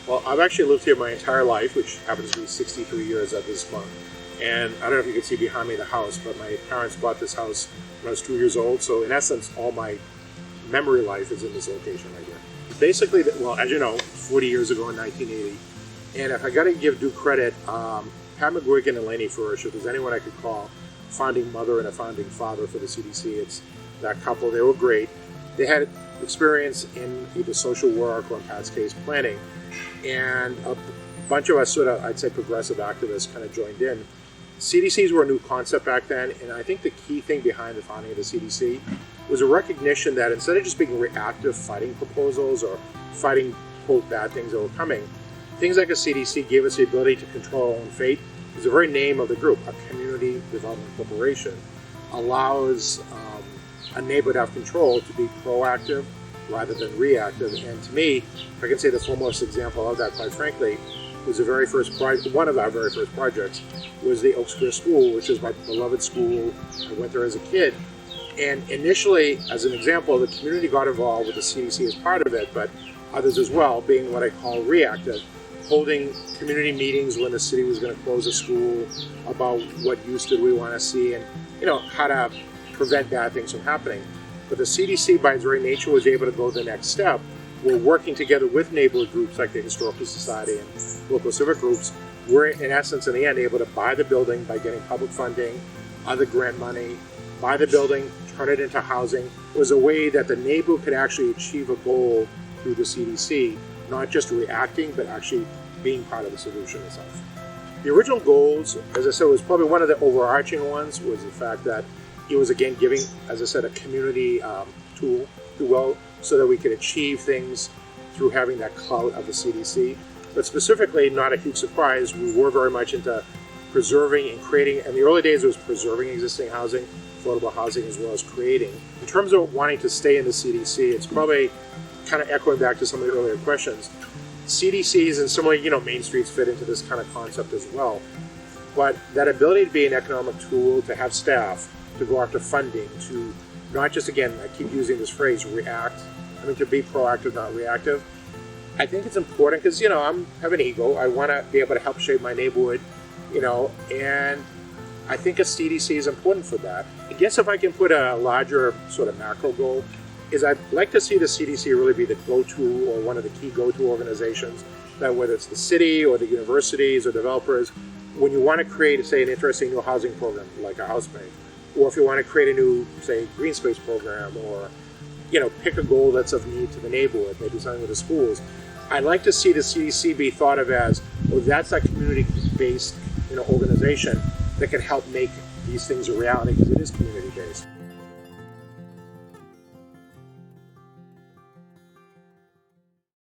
Well, I've actually lived here my entire life, which happens to be 63 years at this month. And I don't know if you can see behind me the house, but my parents bought this house when I was 2 years old. So in essence, all my memory life is in this location right here. Basically, well, as you know, 40 years ago in 1980. And if I got to give due credit, Pat McGuigan and Laney Furish, if there's anyone I could call founding mother and a founding father for the CDC, it's that couple. They were great. They had experience in either social work or, in Pat's case, planning. And a bunch of us sort of, I'd say, progressive activists kind of joined in. CDCs were a new concept back then, and I think the key thing behind the founding of the CDC was a recognition that instead of just being reactive fighting proposals or fighting, quote, bad things that were coming, things like a CDC gave us the ability to control our own fate. Because the very name of the group, a community development corporation, allows a neighbor to have control, to be proactive rather than reactive. And to me, if I can say the foremost example of that, quite frankly, was the very first project. One of our very first projects was the Oak Square School, which is my beloved school. I went there as a kid. And initially, as an example, the community got involved with the CDC as part of it, but others as well, being what I call reactive, holding community meetings when the city was going to close a school about what use did we want to see and, how to prevent bad things from happening. But the CDC, by its very nature, was able to go the next step. We're working together with neighborhood groups like the Historical Society and local civic groups. We're, in essence, in the end, able to buy the building by getting public funding, other grant money, buy the building, turn it into housing. It was a way that the neighborhood could actually achieve a goal through the CDC, not just reacting, but actually being part of the solution itself. The original goals, as I said, was probably one of the overarching ones, was the fact that it was, again, giving, as I said, a community tool, if you will, so that we could achieve things through having that clout of the CDC. But specifically, not a huge surprise, we were very much into preserving and creating. In the early days, it was preserving existing housing, affordable housing, as well as creating. In terms of wanting to stay in the CDC, it's probably kind of echoing back to some of the earlier questions. CDCs and similarly, Main Streets fit into this kind of concept as well. But that ability to be an economic tool, to have staff, to go after funding, to not just, again, I keep using this phrase, react, to be proactive, not reactive. I think it's important because, I have an ego. I want to be able to help shape my neighborhood, and I think a CDC is important for that. I guess if I can put a larger sort of macro goal, is I'd like to see the CDC really be the go-to or one of the key go-to organizations that whether it's the city or the universities or developers, when you want to create, say, an interesting new housing program like a house bank, or if you want to create a new, say, green space program, or, pick a goal that's of need to the neighborhood, maybe something with the schools, I'd like to see the CDC be thought of as, well, that's that community-based, organization that can help make these things a reality because it is community-based.